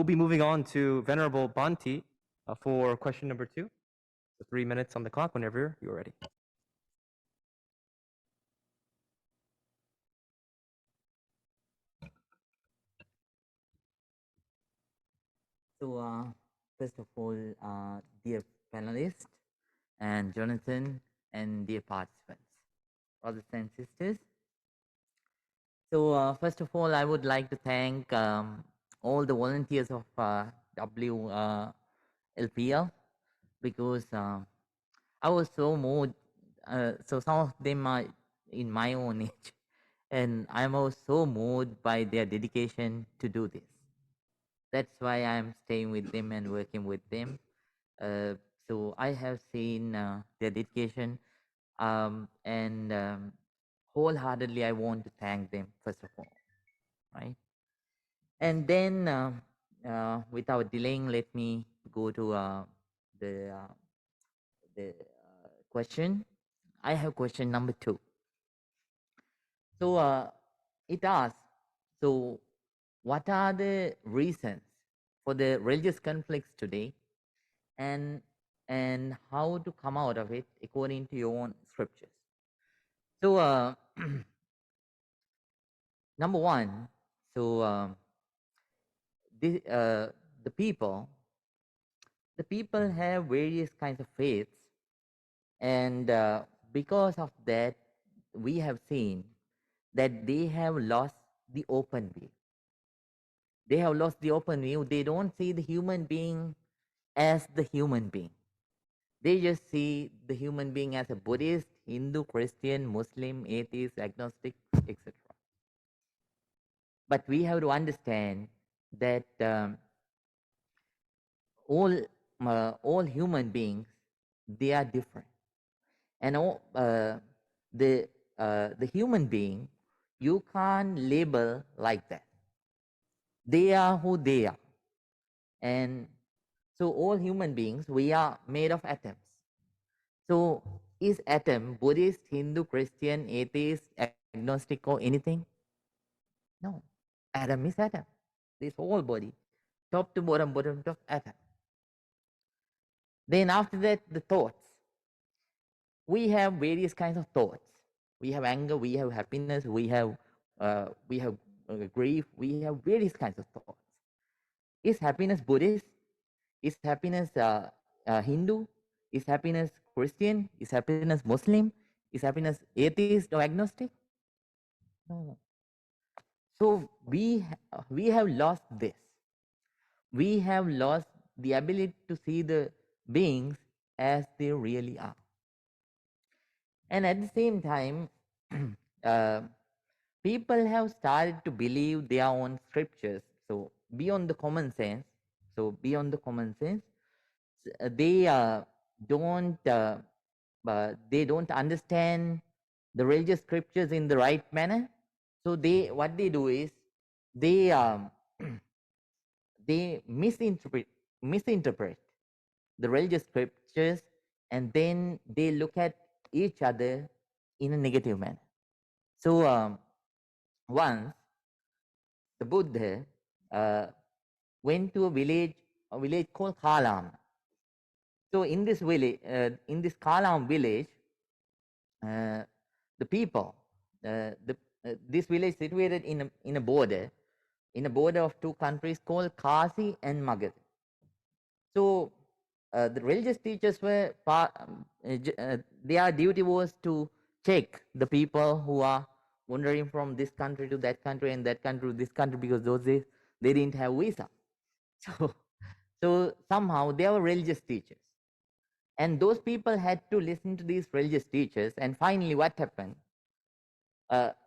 We'll be moving on to Venerable Bhante for question number 2. So 3 minutes on the clock whenever you're ready. So, first of all, dear panelists and Jonathan and dear participants, brothers and sisters. So, first of all, I would like to thank all the volunteers of WLPL because I was so moved. So some of them are in my own age, and I was so moved by their dedication to do this. That's why I'm staying with them and working with them. Uh, so I have seen their dedication, and wholeheartedly I want to thank them first of all, right? And then, without delaying, let me go to the uh, the question. I have question number 2. So it asks, so what are the reasons for the religious conflicts today, and how to come out of it according to your own scriptures? So number 1, so the, uh, the people the people have various kinds of faiths, and because of that we have seen that they have lost the open view. They have lost the open view. They don't see the human being as the human being. They just see the human being as a Buddhist, Hindu, Christian, Muslim, atheist, agnostic, etc. But we have to understand that all human beings, they are different, and all, the human being, you can't label like that. They are who they are, and so all human beings, we are made of atoms. So is atom Buddhist, Hindu, Christian, atheist, agnostic, or anything? No. Atom is atom. This whole body, top to bottom to atom. Then after that, the thoughts. We have various kinds of thoughts. We have anger, we have happiness, we have grief, we have various kinds of thoughts. Is happiness Buddhist? Is happiness Hindu? Is happiness Christian? Is happiness Muslim? Is happiness atheist or agnostic? No. So we have lost this. We have lost the ability to see the beings as they really are. And at the same time, uh, people have started to believe their own scriptures. So beyond the common sense, they they don't understand the religious scriptures in the right manner. So what they do is they they misinterpret the religious scriptures, and then they look at each other in a negative manner. So once the Buddha uh, went to a village called Kalam. So in this Kalam village, uh, the people, this village situated in a border of two countries called Kasi and Magadha. So the religious teachers their duty was to check the people who are wandering from this country to that country and that country to this country, because those days they didn't have visa. So, so somehow they were religious teachers. And those people had to listen to these religious teachers. And finally, what happened?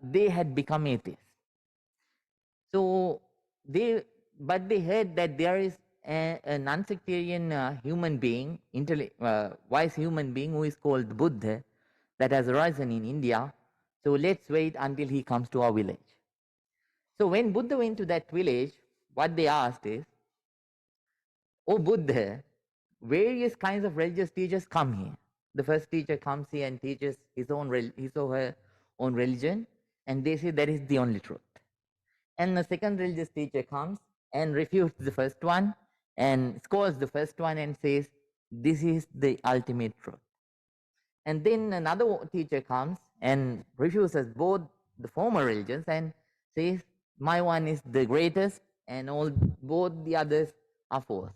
They had become atheists. So but they heard that there is a non-sectarian human being, wise human being who is called Buddha, that has arisen in India. So let's wait until he comes to our village. So when Buddha went to that village, what they asked is, "Oh Buddha, various kinds of religious teachers come here. The first teacher comes here and teaches his or her own religion, and they say that is the only truth. And the second religious teacher comes and refutes the first one and scores the first one and says, this is the ultimate truth. And then another teacher comes and refuses both the former religions and says, my one is the greatest and all both the others are false.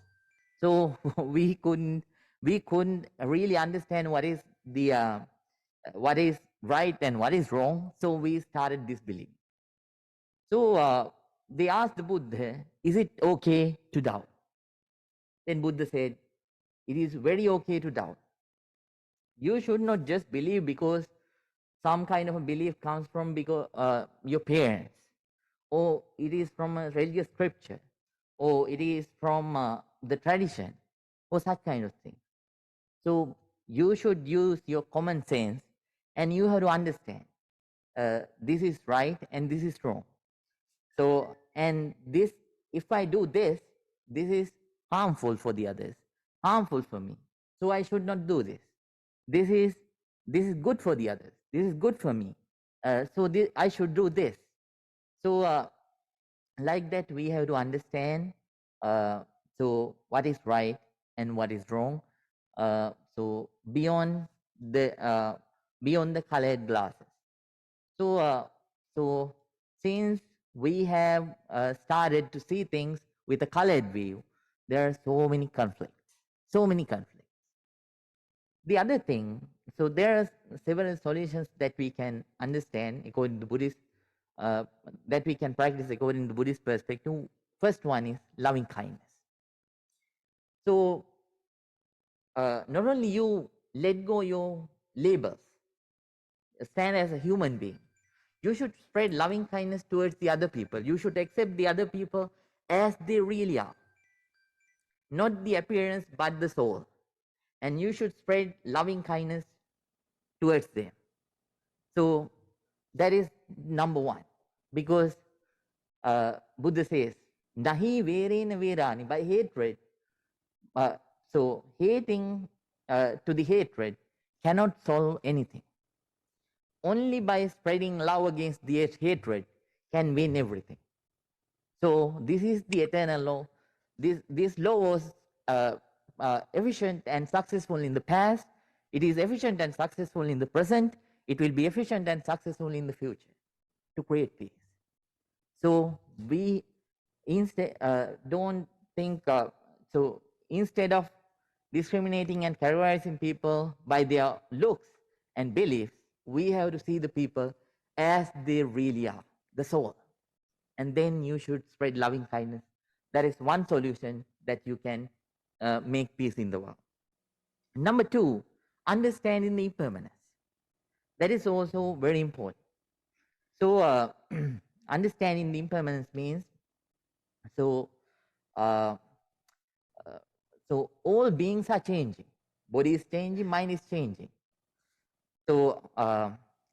So we couldn't really understand what is right and what is wrong. So we started disbelieving. So they asked the Buddha, is it okay to doubt? Then Buddha said, it is very okay to doubt. You should not just believe because some kind of a belief comes from because your parents, or it is from a religious scripture, or it is from the tradition, or such kind of thing. So you should use your common sense, and you have to understand this is right and this is wrong. So, and this, if I do this, this is harmful for the others, harmful for me. So I should not do this. This is good for the others. This is good for me. So I should do this. So like that, we have to understand. So what is right and what is wrong. So beyond the colored glasses. So since we have started to see things with a colored view, there are so many conflicts, so many conflicts. The other thing, so there are several solutions that we can understand according to Buddhist, that we can practice according to Buddhist perspective. First one is loving kindness. So not only you let go your labels, stand as a human being, you should spread loving kindness towards the other people. You should accept the other people as they really are, not the appearance but the soul. And you should spread loving kindness towards them. So that is number one, because Buddha says, Nahi verena verani, by hatred. So hating to the hatred cannot solve anything. Only by spreading love against the hatred can win everything. So this is the eternal law. This law was efficient and successful in the past. It is efficient and successful in the present. It will be efficient and successful in the future to create peace. So we instead don't think. So instead of discriminating and categorizing people by their looks and beliefs, we have to see the people as they really are, the soul. And then you should spread loving kindness. That is one solution that you can make peace in the world. Number two, understanding the impermanence. That is also very important. So understanding the impermanence means, so uh, so all beings are changing. Body is changing, mind is changing. So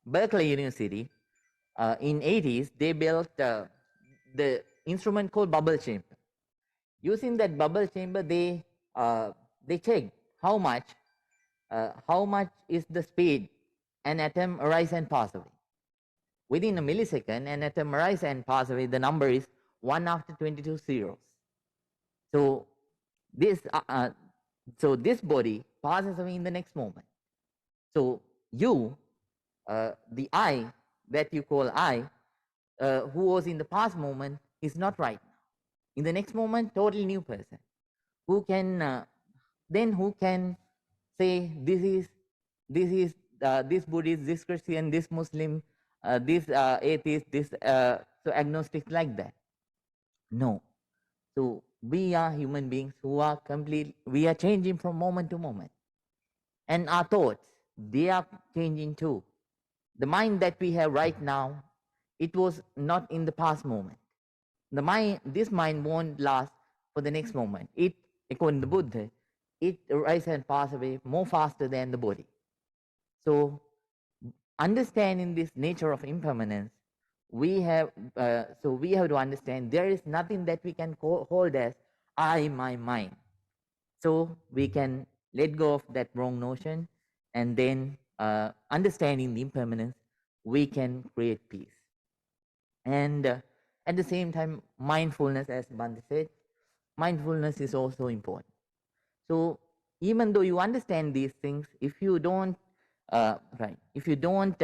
Berkeley University in 80s, they built the instrument called bubble chamber. Using that bubble chamber, they checked how much is the speed an atom arise and pass away. Within a millisecond, an atom arise and pass away. The number is 1 after 22 zeros. So this body passes away in the next moment. So you, the I that you call I, who was in the past moment, is not right now. In the next moment, totally new person. Who can say this Buddhist, this Christian, this Muslim, this atheist, this so agnostic, like that? No. So we are human beings who are we are changing from moment to moment. And our thoughts, they are changing too. The mind that we have right now, it was not in the past moment. This mind won't last for the next moment. It, according to Buddha, it arises and passes away more faster than the body. So understanding this nature of impermanence, we have to understand there is nothing that we can hold as I, my mind. So we can let go of that wrong notion, and then understanding the impermanence, we can create peace. And At the same time, mindfulness, as Bhante said, mindfulness is also important. So even though you understand these things, if you don't, if you don't,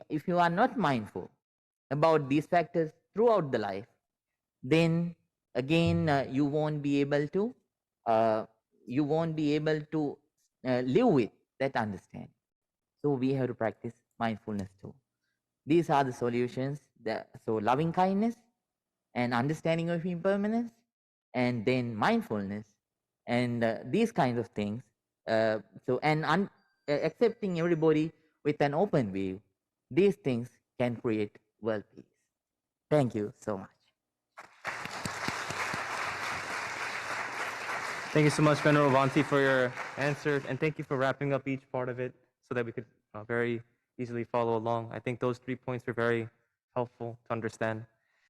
if you are not mindful about these factors throughout the life, then again you won't be able to, uh, live with that understanding. So we have to practice mindfulness too. These are the solutions. So loving kindness and understanding of impermanence, and then mindfulness, and these kinds of things. Accepting everybody with an open view, these things can create world peace. Thank you so much. Thank you so much, Venerable Bhante, for your answers, and thank you for wrapping up each part of it so that we could very easily follow along. I think those 3 points were very helpful to understand.